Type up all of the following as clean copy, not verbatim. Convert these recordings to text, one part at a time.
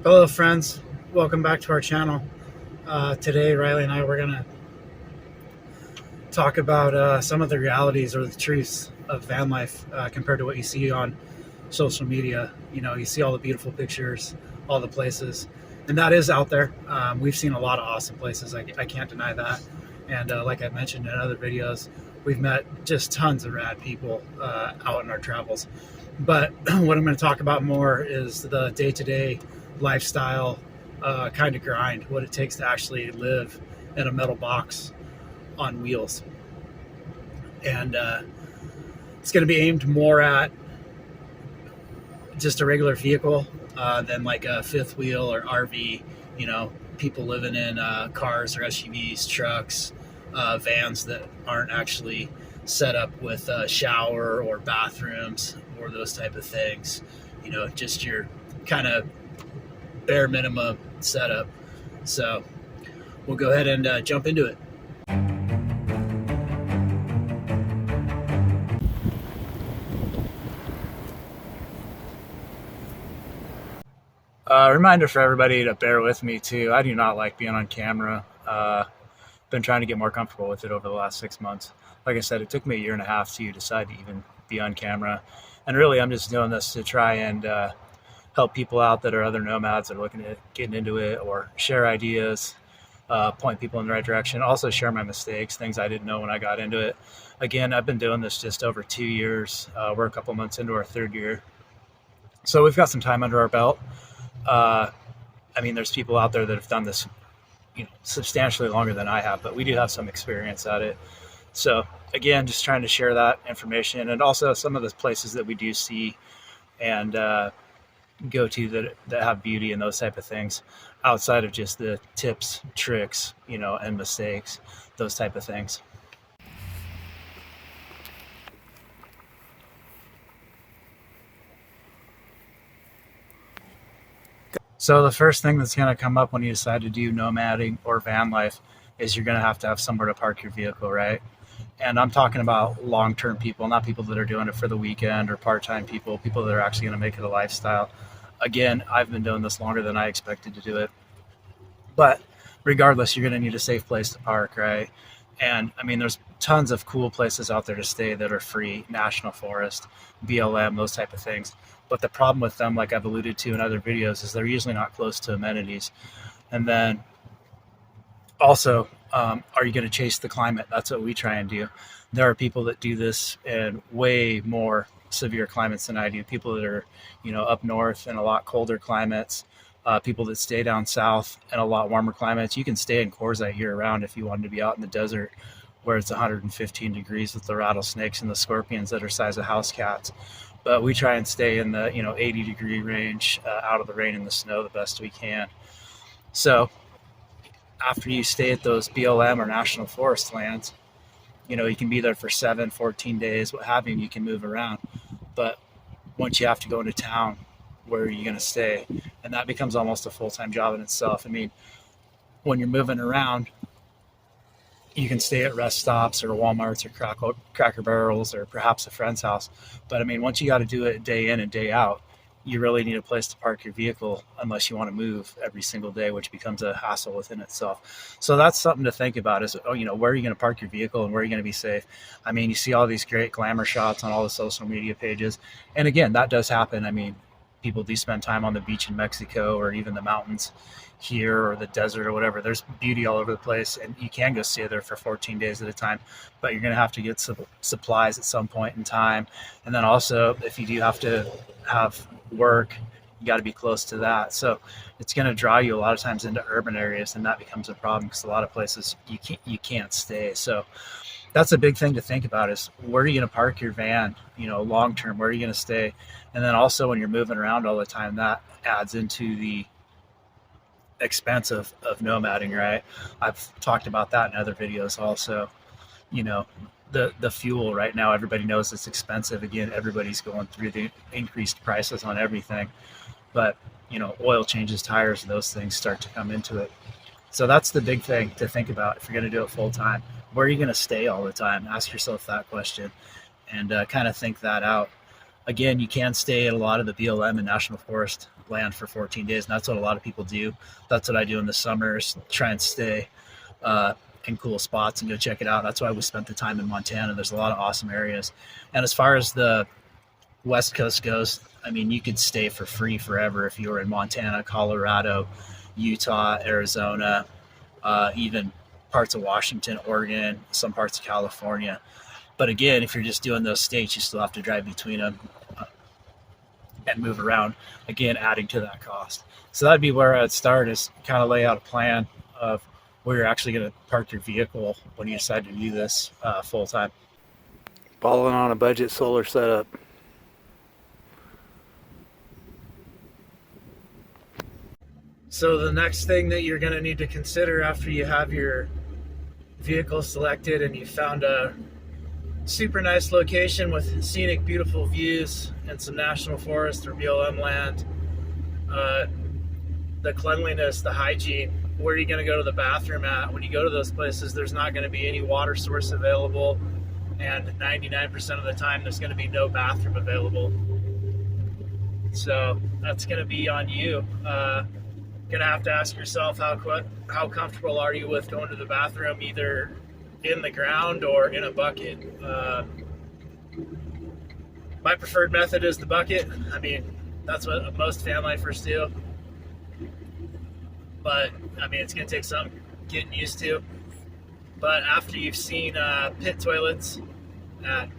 Hello friends, welcome back to our channel. Today Riley and I were going to talk about some of the realities or the truths of van life compared to what you see on social media. You know, you see all the beautiful pictures, all the places, and that is out there. We've seen a lot of awesome places, I can't deny that. And like I mentioned in other videos, we've met just tons of rad people out in our travels. But what I'm going to talk about more is the day-to-day lifestyle kind of grind, what it takes to actually live in a metal box on wheels. And it's going to be aimed more at just a regular vehicle than like a fifth wheel or RV. You know, people living in cars or SUVs, trucks, vans that aren't actually set up with a shower or bathrooms or those type of things. You know, just your kind of bare minimum setup. So we'll go ahead and jump into it. Reminder for everybody to bear with me too. I do not like being on camera. Been trying to get more comfortable with it over the last 6 months. Like I said, it took me a year and a half to decide to even be on camera. And really, I'm just doing this to try and help people out that are other nomads that are looking at getting into it, or share ideas, point people in the right direction. Also share my mistakes, things I didn't know when I got into it. Again, I've been doing this just over 2 years. We're a couple months into our third year. So we've got some time under our belt. I mean, there's people out there that have done this, you know, substantially longer than I have, but we do have some experience at it. So again, just trying to share that information, and also some of the places that we do see and go to that have beauty and those type of things, outside of just the tips, tricks, you know, and mistakes, those type of things. So the first thing that's going to come up when you decide to do nomading or van life is you're going to have somewhere to park your vehicle, right? And I'm talking about long-term people, not people that are doing it for the weekend, or part-time people that are actually going to make it a lifestyle. Again, I've been doing this longer than I expected to do it. But regardless, you're going to need a safe place to park, right? And I mean, there's tons of cool places out there to stay that are free, national forest, BLM, those type of things. But the problem with them, like I've alluded to in other videos, is they're usually not close to amenities. And then also, are you going to chase the climate? That's what we try and do. There are people that do this in way more severe climates than I do. People that are, you know, up north in a lot colder climates. People that stay down south in a lot warmer climates. You can stay in Corzite year round if you wanted to be out in the desert where it's 115 degrees with the rattlesnakes and the scorpions that are size of house cats. But we try and stay in the 80-degree range, out of the rain and the snow the best we can. So after you stay at those BLM or national forest lands, you know, you can be there for 7, 14 days, what have you, and you can move around. But once you have to go into town, where are you going to stay? And that becomes almost a full-time job in itself. I mean, when you're moving around, you can stay at rest stops or Walmarts or Cracker Barrels or perhaps a friend's house. But I mean, once you got to do it day in and day out, you really need a place to park your vehicle unless you want to move every single day, which becomes a hassle within itself. So that's something to think about is, where are you going to park your vehicle and where are you going to be safe? I mean, you see all these great glamour shots on all the social media pages. And again, that does happen. I mean, people do spend time on the beach in Mexico or even the mountains here or the desert or whatever. There's beauty all over the place, and you can go stay there for 14 days at a time, but you're going to have to get some supplies at some point in time. And then also, if you do have to have work, you got to be close to that. So it's going to draw you a lot of times into urban areas, and that becomes a problem because a lot of places you can't stay. So that's a big thing to think about is where are you going to park your van, long term, where are you going to stay? And then also when you're moving around all the time, that adds into the expense of nomading, right? I've talked about that in other videos also. The fuel right now, everybody knows it's expensive. Again, everybody's going through the increased prices on everything, but oil changes, tires, those things start to come into it. So that's the big thing to think about if you're going to do it full time. Where are you going to stay all the time? Ask yourself that question and kind of think that out. Again, you can stay at a lot of the BLM and National Forest land for 14 days. And that's what a lot of people do. That's what I do in the summers, try and stay in cool spots and go check it out. That's why we spent the time in Montana. There's a lot of awesome areas. And as far as the West Coast goes, I mean, you could stay for free forever if you were in Montana, Colorado, Utah, Arizona, even parts of Washington, Oregon, some parts of California. But again, if you're just doing those states, you still have to drive between them and move around, again, adding to that cost. So that'd be where I'd start, is kind of lay out a plan of where you're actually going to park your vehicle when you decide to do this full time. Balling on a budget solar setup. So the next thing that you're going to need to consider after you have your vehicle selected and you found a super nice location with scenic, beautiful views and some national forest or BLM land, the cleanliness, the hygiene, where are you going to go to the bathroom at? When you go to those places, there's not going to be any water source available, and 99% of the time there's going to be no bathroom available. So that's going to be on you. Going to have to ask yourself how comfortable are you with going to the bathroom, either in the ground or in a bucket. My preferred method is the bucket. I mean, that's what most van lifers do. But I mean, it's going to take some getting used to. But after you've seen pit toilets at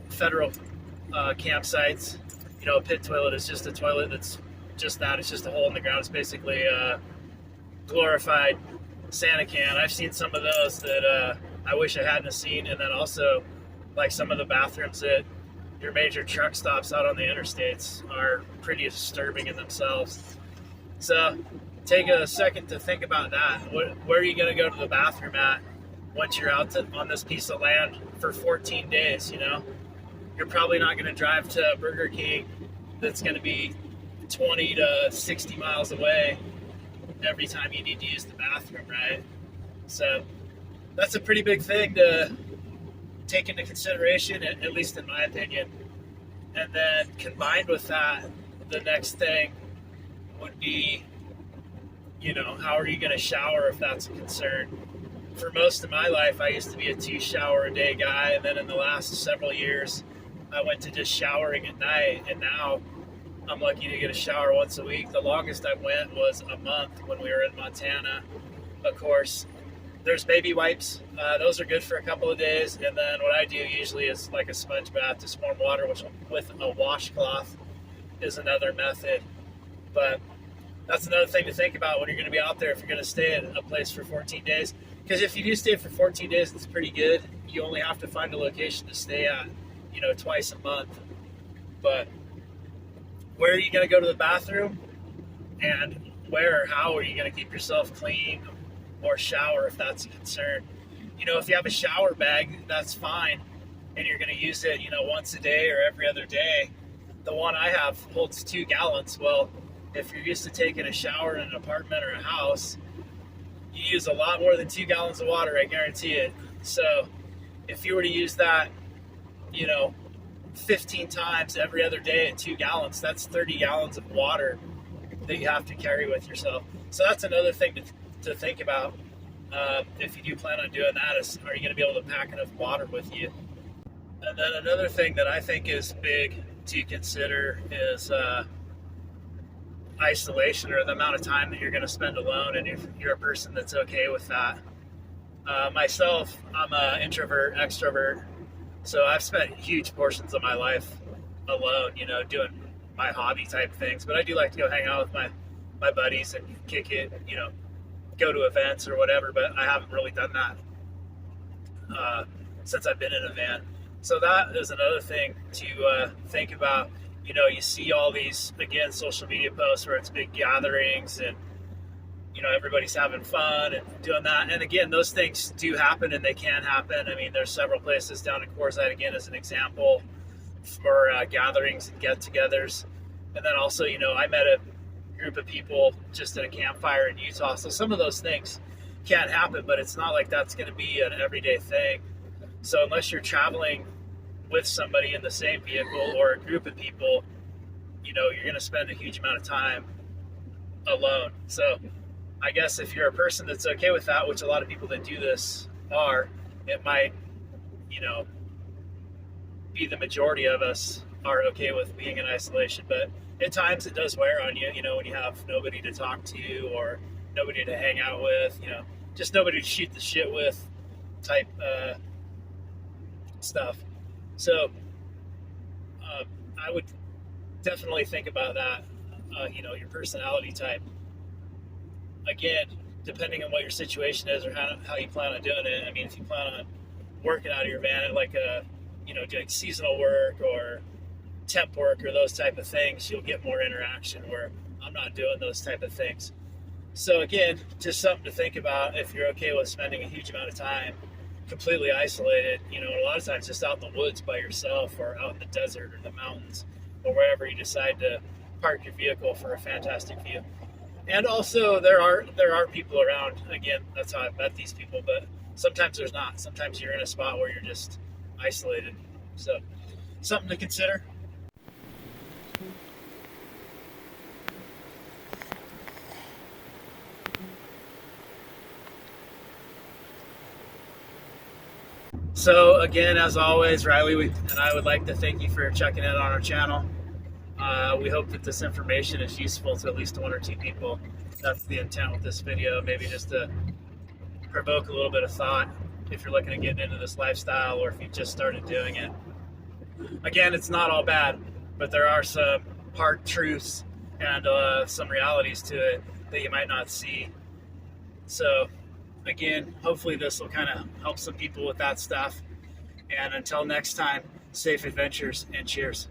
federal campsites, you know, a pit toilet is just a toilet that's just that. It's just a hole in the ground. It's basically a glorified Santa can. I've seen some of those that I wish I hadn't seen. And then also, like, some of the bathrooms at your major truck stops out on the interstates are pretty disturbing in themselves. So take a second to think about that. Where are you going to go to the bathroom at once you're out on this piece of land for 14 days, you know? You're probably not going to drive to Burger King that's going to be 20 to 60 miles away every time you need to use the bathroom, right? So that's a pretty big thing to take into consideration, at least in my opinion. And then combined with that, the next thing would be, you know, how are you going to shower if that's a concern? For most of my life, I used to be a 2-shower-a-day guy, and then in the last several years, I went to just showering at night, and now I'm lucky to get a shower once a week. The longest I went was a month when we were in Montana. Of course, there's baby wipes. Those are good for a couple of days, and then what I do usually is like a sponge bath, just warm water with a washcloth is another method. But that's another thing to think about when you're going to be out there if you're going to stay at a place for 14 days. Because if you do stay for 14 days, it's pretty good. You only have to find a location to stay at, you know, twice a month. But where are you going to go to the bathroom? And where or how are you going to keep yourself clean or shower if that's a concern? You know, if you have a shower bag, that's fine. And you're going to use it, you know, once a day or every other day. The one I have holds 2 gallons. Well, if you're used to taking a shower in an apartment or a house, you use a lot more than 2 gallons of water, I guarantee it. So if you were to use that, you know, 15 times every other day at 2 gallons, that's 30 gallons of water that you have to carry with yourself. So that's another thing to think about. If you do plan on doing that, is are you going to be able to pack enough water with you? And then another thing that I think is big to consider is isolation, or the amount of time that you're going to spend alone, and if you're a person that's okay with that. Myself, I'm an introvert, extrovert, so I've spent huge portions of my life alone, you know, doing my hobby type things, but I do like to go hang out with my buddies and kick it, you know, go to events or whatever, but I haven't really done that since I've been in a van. So that is another thing to think about. You know, you see all these, again, social media posts where it's big gatherings and, you know, everybody's having fun and doing that. And again, those things do happen and they can happen. I mean, there's several places down in Quartzsite, again, as an example, for gatherings and get-togethers. And then also, you know, I met a group of people just at a campfire in Utah. So some of those things can happen, but it's not like that's going to be an everyday thing. So unless you're traveling with somebody in the same vehicle or a group of people, you're going to spend a huge amount of time alone. So I guess if you're a person that's okay with that, which a lot of people that do this are, it might, you know, be the majority of us are okay with being in isolation. But at times it does wear on you, when you have nobody to talk to or nobody to hang out with, just nobody to shoot the shit with type stuff. So I would definitely think about that, your personality type. Again, depending on what your situation is or how you plan on doing it. I mean, if you plan on working out of your van, like doing seasonal work or temp work or those type of things, you'll get more interaction where I'm not doing those type of things. So again, just something to think about if you're okay with spending a huge amount of time completely isolated, a lot of times just out in the woods by yourself or out in the desert or the mountains or wherever you decide to park your vehicle for a fantastic view. And also there are people around. Again, that's how I've met these people, but sometimes there's not. Sometimes you're in a spot where you're just isolated. So something to consider. So again, as always, Riley and I would like to thank you for checking in on our channel. We hope that this information is useful to at least one or two people. That's the intent with this video, maybe just to provoke a little bit of thought if you're looking at getting into this lifestyle or if you just started doing it. Again, it's not all bad, but there are some hard truths and some realities to it that you might not see. So again, hopefully this will kind of help some people with that stuff. And until next time, safe adventures and cheers.